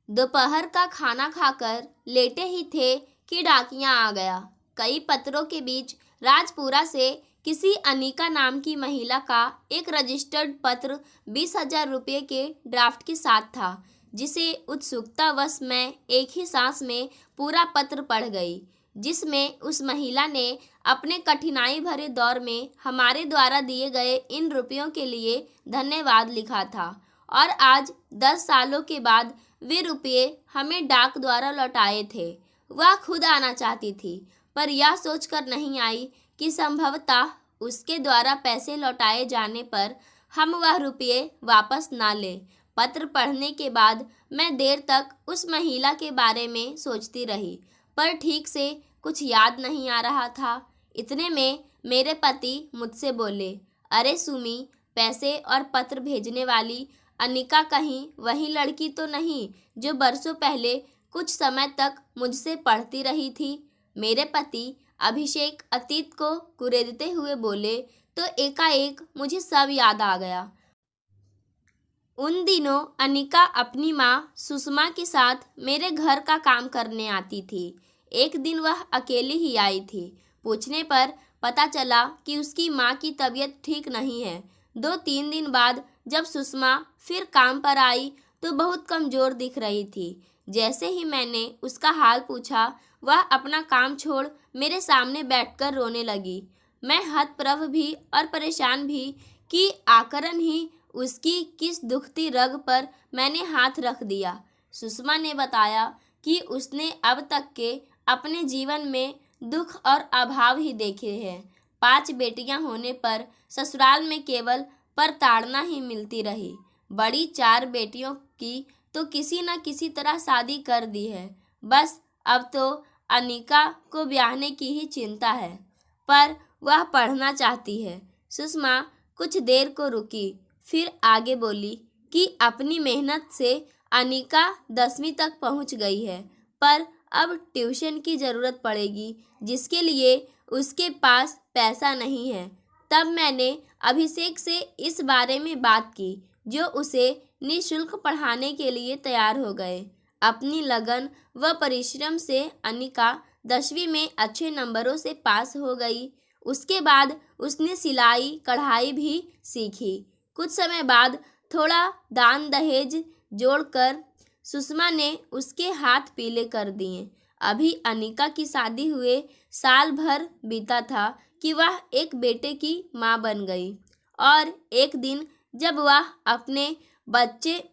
दोपहर का खाना खाकर लेटे ही थे कि डाकिया आ गया। कई पत्रों के बीच राजपुरा से किसी अनिका नाम की महिला का एक रजिस्टर्ड पत्र 20,000 रुपये के ड्राफ्ट के साथ था, जिसे उत्सुकतावश मैं एक ही सांस में पूरा पत्र पढ़ गई, जिसमें उस महिला ने अपने कठिनाई भरे दौर में हमारे द्वारा दिए गए इन रुपयों के लिए धन्यवाद लिखा था। और आज 10 सालों के बाद वे रुपये हमें डाक द्वारा लौटाए थे। वह खुद आना चाहती थी, पर यह सोचकर नहीं आई कि संभवतः उसके द्वारा पैसे लौटाए जाने पर हम वह रुपये वापस ना लें। पत्र पढ़ने के बाद मैं देर तक उस महिला के बारे में सोचती रही, पर ठीक से कुछ याद नहीं आ रहा था। इतने में मेरे पति मुझसे बोले, अरे सुमी, पैसे और पत्र भेजने वाली अनिका कहीं वही लड़की तो नहीं जो बरसों पहले कुछ समय तक मुझसे पढ़ती रही थी? मेरे पति अभिषेक अतीत को कुरेदते हुए बोले तो एकाएक मुझे सब याद आ गया। उन दिनों अनिका अपनी माँ सुषमा के साथ मेरे घर का काम करने आती थी। एक दिन वह अकेली ही आई थी। पूछने पर पता चला कि उसकी माँ की तबीयत ठीक नहीं है। 2-3 दिन बाद जब सुषमा फिर काम पर आई तो बहुत कमज़ोर दिख रही थी। जैसे ही मैंने उसका हाल पूछा, वह अपना काम छोड़ मेरे सामने बैठकर रोने लगी। मैं हतप्रभ भी और परेशान भी कि आकरण ही उसकी किस दुखती रग पर मैंने हाथ रख दिया। सुषमा ने बताया कि उसने अब तक के अपने जीवन में दुख और अभाव ही देखे हैं। 5 बेटियां होने पर ससुराल में केवल प्रताड़ना ही मिलती रही। बड़ी 4 बेटियों की तो किसी न किसी तरह शादी कर दी है। बस अब तो अनिका को ब्याहने की ही चिंता है, पर वह पढ़ना चाहती है। सुषमा कुछ देर को रुकी, फिर आगे बोली कि अपनी मेहनत से अनिका 10वीं तक पहुंच गई है, पर अब ट्यूशन की ज़रूरत पड़ेगी, जिसके लिए उसके पास पैसा नहीं है। तब मैंने अभिषेक से इस बारे में बात की, जो उसे निःशुल्क पढ़ाने के लिए तैयार हो गए। अपनी लगन व परिश्रम से अनिका 10वीं में अच्छे नंबरों से पास हो गई। उसके बाद उसने सिलाई कढ़ाई भी सीखी। कुछ समय बाद थोड़ा दान दहेज जोड़कर सुषमा ने उसके हाथ पीले कर दिए। अभी अनिका की शादी हुए साल भर बीता था कि वह एक बेटे की माँ बन गई। और एक दिन जब वह अपने बच्चे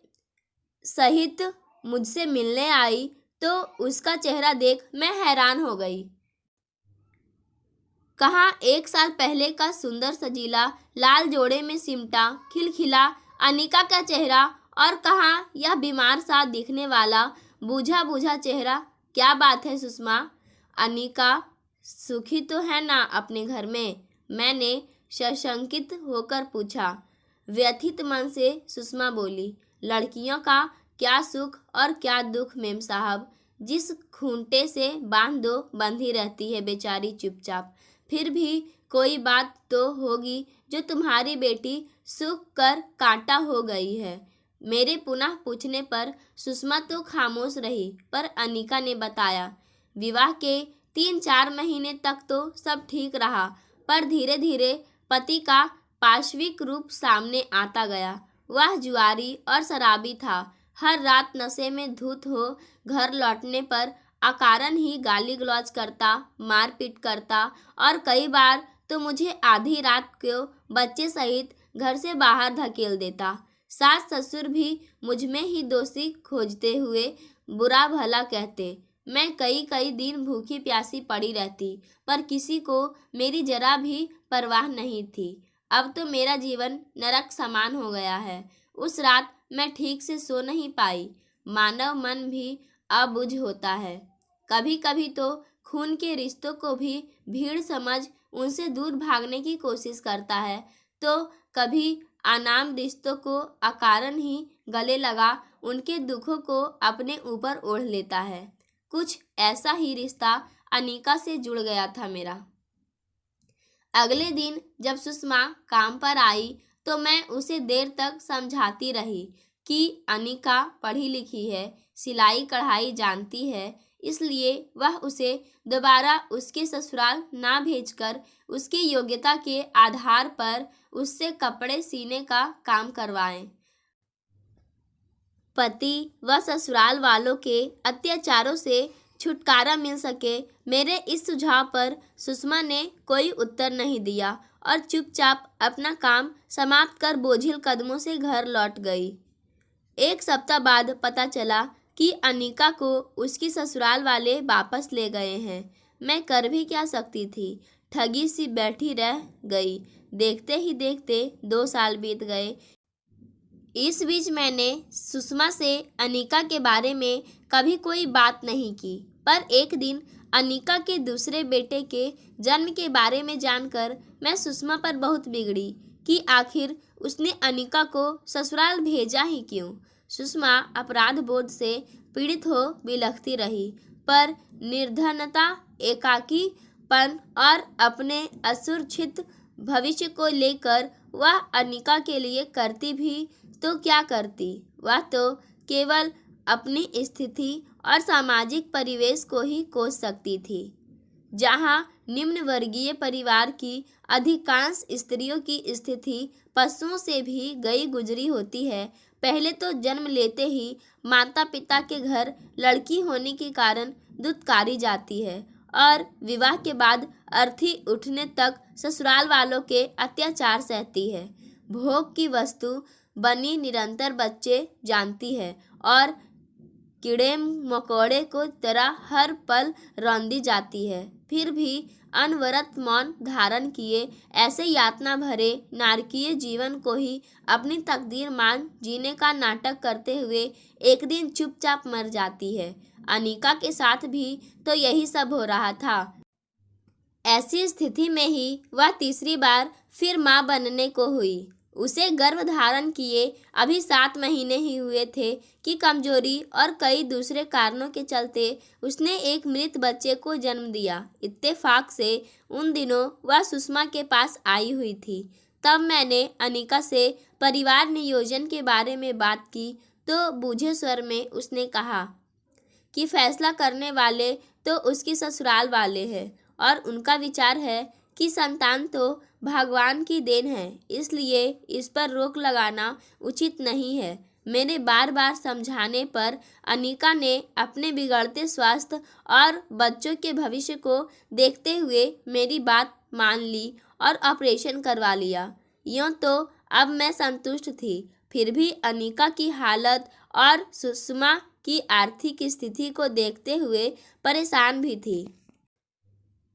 सहित मुझसे मिलने आई तो उसका चेहरा देख मैं हैरान हो गई। कहाँ 1 साल पहले का सुंदर सजीला लाल जोड़े में सिमटा खिलखिला अनिका का चेहरा, और कहाँ यह बीमार सा दिखने वाला बूझा बूझा चेहरा। क्या बात है सुषमा, अनिका सुखी तो है ना अपने घर में? मैंने सशंकित होकर पूछा। व्यथित मन से सुषमा बोली, लड़कियों का क्या सुख और क्या दुख मेम साहब। जिस खूंटे से बांध दो बंधी रहती है बेचारी चुपचाप। फिर भी कोई बात तो होगी जो तुम्हारी बेटी सूख कर कांटा हो गई है। मेरे पुनः पूछने पर सुषमा तो खामोश रही, पर अनिका ने बताया, विवाह के 3-4 महीने तक तो सब ठीक रहा, पर धीरे धीरे पति का पार्श्विक रूप सामने आता गया। वह जुआरी और शराबी था। हर रात नशे में धुत हो घर लौटने पर अकारण ही गाली गलौज करता, मारपीट करता, और कई बार तो मुझे आधी रात को बच्चे सहित घर से बाहर धकेल देता। सास ससुर भी मुझ में ही दोषी खोजते हुए बुरा भला कहते। मैं कई दिन भूखी प्यासी पड़ी रहती, पर किसी को मेरी जरा भी परवाह नहीं थी। अब तो मेरा जीवन नरक समान हो गया है। उस रात मैं ठीक से सो नहीं पाई। मानव मन भी अबुझ होता है। कभी कभी तो खून के रिश्तों को भी भीड़ समझ उनसे दूर भागने की कोशिश करता है, तो कभी अनाम रिश्तों को अकारण ही गले लगा उनके दुखों को अपने ऊपर ओढ़ लेता है। कुछ ऐसा ही रिश्ता अनिका से जुड़ गया था मेरा। अगले दिन जब सुषमा काम पर आई तो मैं उसे देर तक समझाती रही कि अनिका पढ़ी लिखी है, सिलाई कढ़ाई जानती है, इसलिए वह उसे दोबारा उसके ससुराल ना भेजकर उसकी योग्यता के आधार पर उससे कपड़े सीने का काम करवाएं। पति व ससुराल वालों के अत्याचारों से छुटकारा मिल सके, मेरे इस सुझाव पर सुषमा ने कोई उत्तर नहीं दिया और चुपचाप अपना काम समाप्त कर बोझिल कदमों से घर लौट गई। एक सप्ताह बाद पता चला कि अनिका को उसकी ससुराल वाले वापस ले गए हैं। मैं कर भी क्या सकती थी, ठगी सी बैठी रह गई। देखते ही देखते 2 साल बीत गए। इस बीच मैंने सुषमा से अनिका के बारे में कभी कोई बात नहीं की, पर एक दिन अनिका के दूसरे बेटे के जन्म के बारे में जानकर मैं सुषमा पर बहुत बिगड़ी कि आखिर उसने अनिका को ससुराल भेजा ही क्यों। सुषमा अपराध बोध से पीड़ित हो बिलखती रही, पर निर्धनता, एकाकीपन और अपने असुरक्षित भविष्य को लेकर वह अनिका के लिए करती भी तो क्या करती। वह तो केवल अपनी स्थिति और सामाजिक परिवेश को ही कोस सकती थी, जहां निम्न वर्गीय परिवार की अधिकांश स्त्रियों की स्थिति पशुओं से भी गई गुजरी होती है। पहले तो जन्म लेते ही माता पिता के घर लड़की होने के कारण दुत्कारी जाती है और विवाह के बाद अर्थी उठने तक ससुराल वालों के अत्याचार सहती है। भोग की वस्तु बनी निरंतर बच्चे जानती है और कीड़े मकोड़े को तरह हर पल रौंदी जाती है। फिर भी अनवरत मौन धारण किए ऐसे यातना भरे नारकीय जीवन को ही अपनी तकदीर मान जीने का नाटक करते हुए एक दिन चुपचाप मर जाती है। अनिका के साथ भी तो यही सब हो रहा था। ऐसी स्थिति में ही वह तीसरी बार फिर मां बनने को हुई। उसे गर्भ धारण किए अभी 7 महीने ही हुए थे कि कमजोरी और कई दूसरे कारणों के चलते उसने एक मृत बच्चे को जन्म दिया। इत्तेफाक से उन दिनों वह सुषमा के पास आई हुई थी। तब मैंने अनिका से परिवार नियोजन के बारे में बात की तो बूझे स्वर में उसने कहा कि फैसला करने वाले तो उसकी ससुराल वाले हैं और उनका विचार है कि संतान तो भगवान की देन है, इसलिए इस पर रोक लगाना उचित नहीं है। मेरे बार बार समझाने पर अनिका ने अपने बिगड़ते स्वास्थ्य और बच्चों के भविष्य को देखते हुए मेरी बात मान ली और ऑपरेशन करवा लिया। यूँ तो अब मैं संतुष्ट थी, फिर भी अनिका की हालत और सुषमा की आर्थिक स्थिति को देखते हुए परेशान भी थी।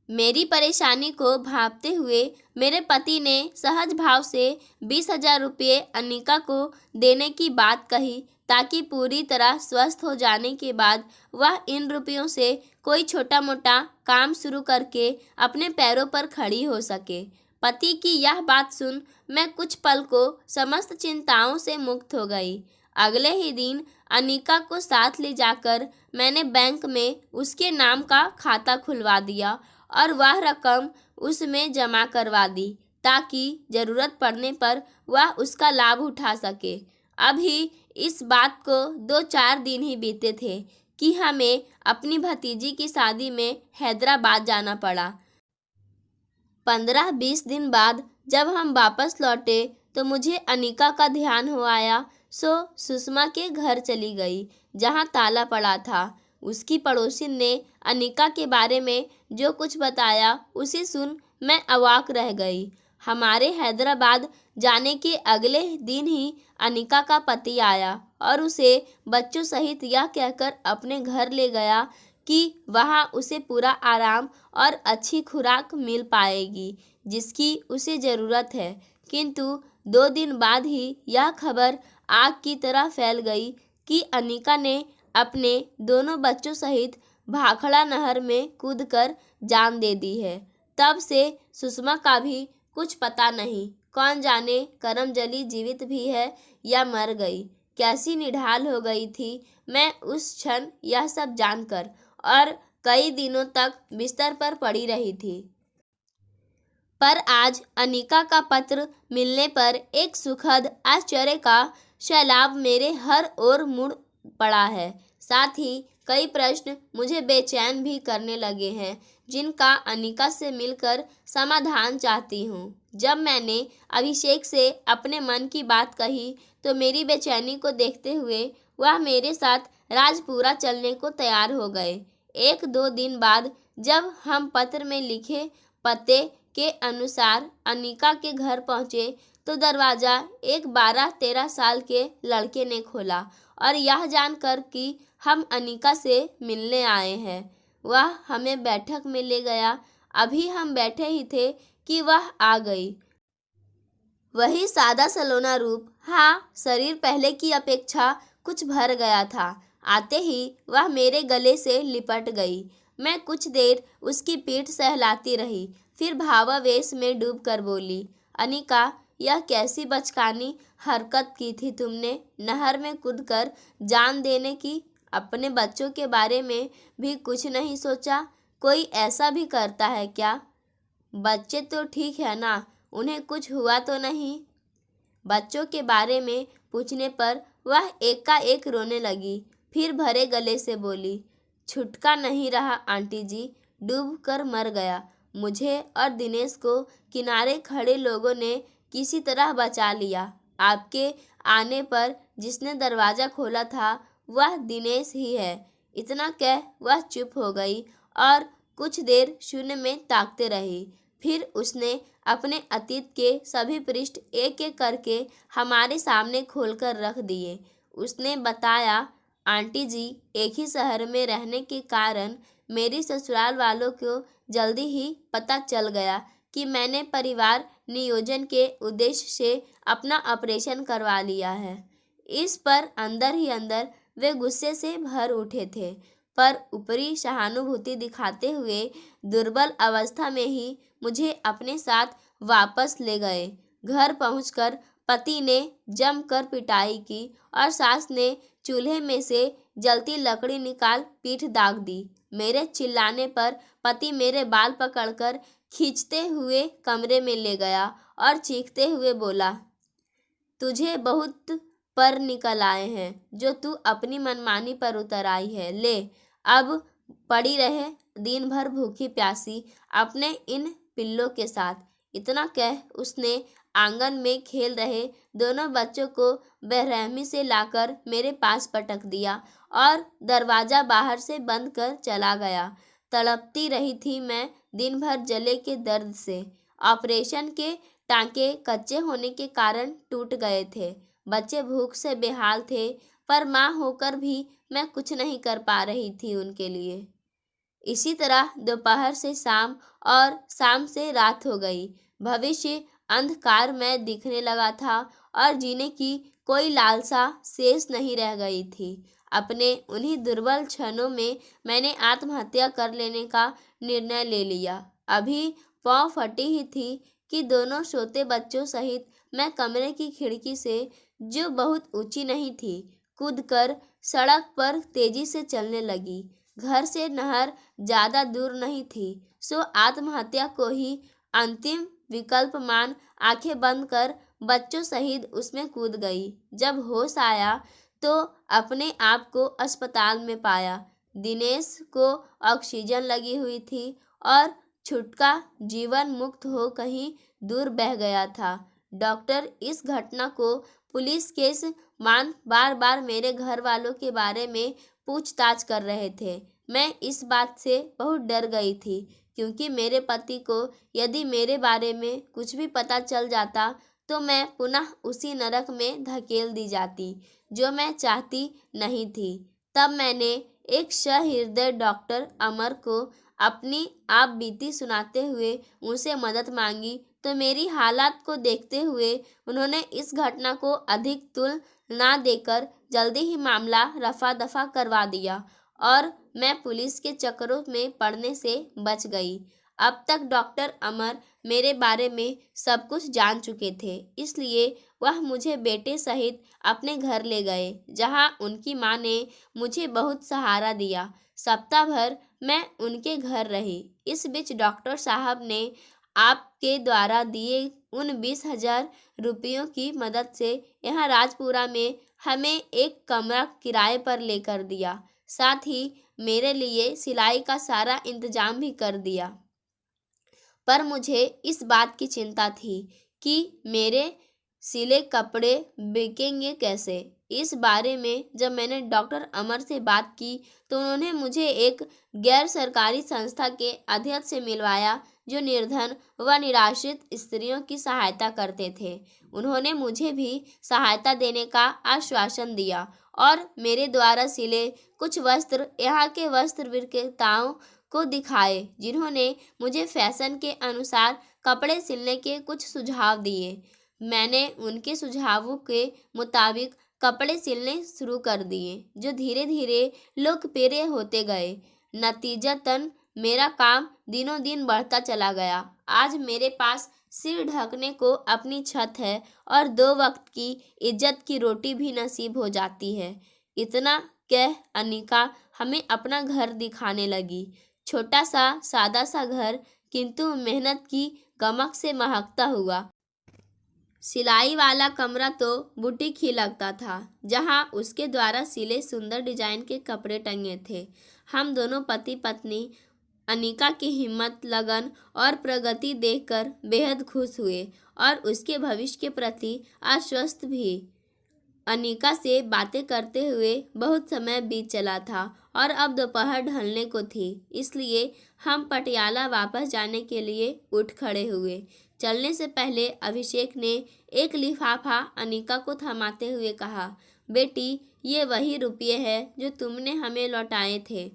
मेरी परेशानी को भांपते हुए मेरे पति ने सहज भाव से 20,000 रुपये अनिका को देने की बात कही ताकि पूरी तरह स्वस्थ हो जाने के बाद वह इन रुपयों से कोई छोटा मोटा काम शुरू करके अपने पैरों पर खड़ी हो सके। पति की यह बात सुन मैं कुछ पल को समस्त चिंताओं से मुक्त हो गई। अगले ही दिन अनिका को साथ ले जाकर मैंने बैंक में उसके नाम का खाता खुलवा दिया और वह रकम उसमें जमा करवा दी ताकि ज़रूरत पड़ने पर वह उसका लाभ उठा सके। अभी इस बात को 2-4 दिन ही बीते थे कि हमें अपनी भतीजी की शादी में हैदराबाद जाना पड़ा। 15-20 दिन बाद जब हम वापस लौटे तो मुझे अनिका का ध्यान हो आया, सो सुषमा के घर चली गई जहाँ ताला पड़ा था। उसकी पड़ोसी ने अनिका के बारे में जो कुछ बताया उसे सुन मैं अवाक रह गई। हमारे हैदराबाद जाने के अगले दिन ही अनिका का पति आया और उसे बच्चों सहित यह कहकर अपने घर ले गया कि वहाँ उसे पूरा आराम और अच्छी खुराक मिल पाएगी जिसकी उसे ज़रूरत है। किंतु 2 दिन बाद ही यह खबर आग की तरह फैल गई कि अनिका ने अपने दोनों बच्चों सहित भाखड़ा नहर में कूदकर जान दे दी है। तब से सुषमा का भी कुछ पता नहीं, कौन जाने करमजली जीवित भी है या मर गई। कैसी निढाल हो गई थी मैं उस क्षण यह सब जानकर, और कई दिनों तक बिस्तर पर पड़ी रही थी। पर आज अनिका का पत्र मिलने पर एक सुखद आश्चर्य का सैलाब मेरे हर ओर मुड़ पड़ा है। साथ ही कई प्रश्न मुझे बेचैन भी करने लगे हैं, जिनका अनिका से मिलकर समाधान चाहती हूँ। जब मैंने अभिषेक से अपने मन की बात कही तो मेरी बेचैनी को देखते हुए वह मेरे साथ राजपुरा चलने को तैयार हो गए। 1-2 दिन बाद जब हम पत्र में लिखे पते के अनुसार अनिका के घर पहुँचे तो दरवाज़ा एक 12-13 साल के लड़के ने खोला और यह जानकर कि हम अनिका से मिलने आए हैं, वह हमें बैठक में ले गया। अभी हम बैठे ही थे कि वह आ गई। वही सादा सलोना रूप, हाँ, शरीर पहले की अपेक्षा कुछ भर गया था। आते ही वह मेरे गले से लिपट गई। मैं कुछ देर उसकी पीठ सहलाती रही, फिर भावावेश में डूबकर बोली, अनिका, यह कैसी बचकानी हरकत की थी तुमने, नहर में कूदकर जान देने की। अपने बच्चों के बारे में भी कुछ नहीं सोचा? कोई ऐसा भी करता है क्या? बच्चे तो ठीक है ना, उन्हें कुछ हुआ तो नहीं? बच्चों के बारे में पूछने पर वह एकाएक रोने लगी, फिर भरे गले से बोली, छुटका नहीं रहा आंटी जी, डूब कर मर गया। मुझे और दिनेश को किनारे खड़े लोगों ने किसी तरह बचा लिया। आपके आने पर जिसने दरवाज़ा खोला था वह दिनेश ही है। इतना कह वह चुप हो गई और कुछ देर शून्य में ताकते रही। फिर उसने अपने अतीत के सभी पृष्ठ एक एक करके हमारे सामने खोलकर रख दिए। उसने बताया, आंटी जी, एक ही शहर में रहने के कारण मेरी ससुराल वालों को जल्दी ही पता चल गया कि मैंने परिवार नियोजन के उद्देश्य से अपना ऑपरेशन करवा लिया है। इस पर अंदर ही अंदर वे गुस्से से भर उठे थे, पर ऊपरी सहानुभूति दिखाते हुए दुर्बल अवस्था में ही मुझे अपने साथ वापस ले गए। घर पहुंचकर पति ने जमकर पिटाई की और सास ने चूल्हे में से जलती लकड़ी निकाल पीठ दाग दी। मेरे चिल्लाने पर पति मेरे बाल पकड़कर खींचते हुए कमरे में ले गया और चीखते हुए बोला, तुझे बहुत पर निकल आए हैं जो तू अपनी मनमानी पर उतर आई है। ले, अब पड़ी रहे दिन भर भूखी प्यासी अपने इन पिल्लों के साथ। इतना कह उसने आंगन में खेल रहे दोनों बच्चों को बेरहमी से लाकर मेरे पास पटक दिया और दरवाज़ा बाहर से बंद कर चला गया। तड़पती रही थी मैं दिन भर जले के दर्द से। ऑपरेशन के टांके कच्चे होने के कारण टूट गए थे। बच्चे भूख से बेहाल थे, पर माँ होकर भी मैं कुछ नहीं कर पा रही थी उनके लिए। इसी तरह दोपहर से शाम और शाम से रात हो गई। भविष्य अंधकार में दिखने लगा था और जीने की कोई लालसा शेष नहीं रह गई थी। अपने उन्हीं दुर्बल क्षणों में मैंने आत्महत्या कर लेने का निर्णय ले लिया। अभी पाँव फटी ही थी कि दोनों सोते बच्चों सहित मैं कमरे की खिड़की से, जो बहुत ऊंची नहीं थी, कूदकर सड़क पर तेजी से चलने लगी। घर से नहर ज़्यादा दूर नहीं थी, सो आत्महत्या को ही अंतिम विकल्प मान आंखें बंद कर बच्चों सहित उसमें कूद गई। जब होश आया तो अपने आप को अस्पताल में पाया। दिनेश को ऑक्सीजन लगी हुई थी और छुटका जीवन मुक्त हो कहीं दूर बह गया था। डॉक्टर इस घटना को पुलिस केस मान बार बार मेरे घर वालों के बारे में पूछताछ कर रहे थे। मैं इस बात से बहुत डर गई थी, क्योंकि मेरे पति को यदि मेरे बारे में कुछ भी पता चल जाता तो मैं पुनः उसी नरक में धकेल दी जाती, जो मैं चाहती नहीं थी। तब मैंने एक सहृदय डॉक्टर अमर को अपनी आप बीती सुनाते हुए उनसे मदद मांगी, तो मेरी हालात को देखते हुए उन्होंने इस घटना को अधिक तुल ना देकर जल्दी ही मामला रफा दफा करवा दिया और मैं पुलिस के चक्करों में पड़ने से बच गई। अब तक डॉक्टर अमर मेरे बारे में सब कुछ जान चुके थे, इसलिए वह मुझे बेटे सहित अपने घर ले गए, जहां उनकी मां ने मुझे बहुत सहारा दिया। सप्ताह भर मैं उनके घर रही। इस बीच डॉक्टर साहब ने आपके द्वारा दिए उन 20,000 रुपयों की मदद से यहाँ राजपुरा में हमें एक कमरा किराए पर लेकर दिया, साथ ही मेरे लिए सिलाई का सारा इंतजाम भी कर दिया। पर मुझे इस बात की चिंता थी कि मेरे सिले कपड़े बिकेंगे कैसे। इस बारे में जब मैंने डॉक्टर अमर से बात की तो उन्होंने मुझे एक गैर सरकारी संस्था के अध्यक्ष से मिलवाया जो निर्धन व निराश्रित स्त्रियों की सहायता करते थे। उन्होंने मुझे भी सहायता देने का आश्वासन दिया और मेरे द्वारा सिले कुछ वस्त्र यहाँ के वस्त्र विक्रेताओं को दिखाए, जिन्होंने मुझे फैशन के अनुसार कपड़े सिलने के कुछ सुझाव दिए। मैंने उनके सुझावों के मुताबिक कपड़े सिलने शुरू कर दिए, जो धीरे धीरे लोकप्रिय होते गए। नतीजतन मेरा काम दिनों दिन बढ़ता चला गया। आज मेरे पास सिर ढकने को अपनी छत है और 2 वक्त की इज्जत की रोटी भी नसीब हो जाती है। इतना कह अनिका हमें अपना घर दिखाने लगी। छोटा सा सादा सा घर, किंतु मेहनत की गमक से महकता हुआ। सिलाई वाला कमरा तो बुटीक ही लगता था, जहां उसके द्वारा सिले सुंदर डिजाइन के कपड़े टंगे थे। हम दोनों पति पत्नी अनिका की हिम्मत, लगन और प्रगति देखकर बेहद खुश हुए और उसके भविष्य के प्रति आश्वस्त भी। अनिका से बातें करते हुए बहुत समय बीत चला था और अब दोपहर ढलने को थी, इसलिए हम पटियाला वापस जाने के लिए उठ खड़े हुए। चलने से पहले अभिषेक ने एक लिफाफा अनिका को थमाते हुए कहा, बेटी, ये वही रुपये हैं जो तुमने हमें लौटाए थे।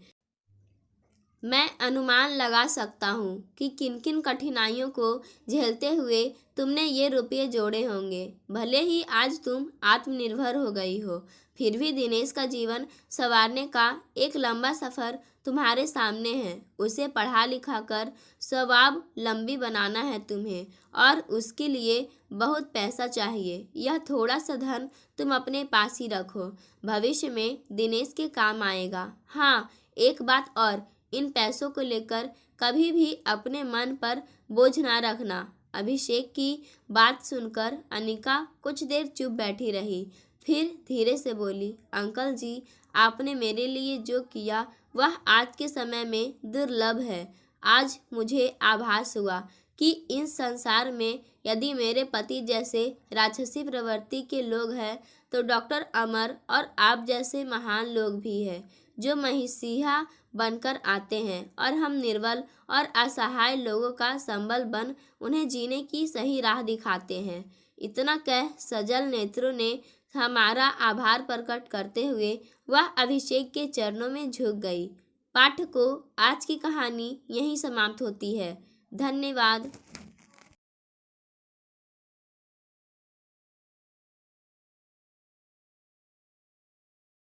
मैं अनुमान लगा सकता हूँ कि किन किन कठिनाइयों को झेलते हुए तुमने ये रुपये जोड़े होंगे। भले ही आज तुम आत्मनिर्भर हो गई हो, फिर भी दिनेश का जीवन संवारने का एक लंबा सफ़र तुम्हारे सामने है। उसे पढ़ा लिखा कर स्वावलंबी बनाना है तुम्हें, और उसके लिए बहुत पैसा चाहिए। यह थोड़ा सा धन तुम अपने पास ही रखो, भविष्य में दिनेश के काम आएगा। हाँ, एक बात और, इन पैसों को लेकर कभी भी अपने मन पर बोझ ना रखना। अभिषेक की बात सुनकर अनिका कुछ देर चुप बैठी रही, फिर धीरे से बोली, अंकल जी, आपने मेरे लिए जो किया वह आज के समय में दुर्लभ है। आज मुझे आभास हुआ कि इस संसार में यदि मेरे पति जैसे राक्षसी प्रवृत्ति के लोग हैं तो डॉक्टर अमर और आप जैसे महान लोग भी हैं, जो महिषिया बनकर आते हैं और हम निर्बल और असहाय लोगों का संबल बन उन्हें जीने की सही राह दिखाते हैं। इतना कह सजल नेत्रों ने हमारा आभार प्रकट करते हुए वह अभिषेक के चरणों में झुक गई। पाठकों, आज की कहानी यहीं समाप्त होती है। धन्यवाद।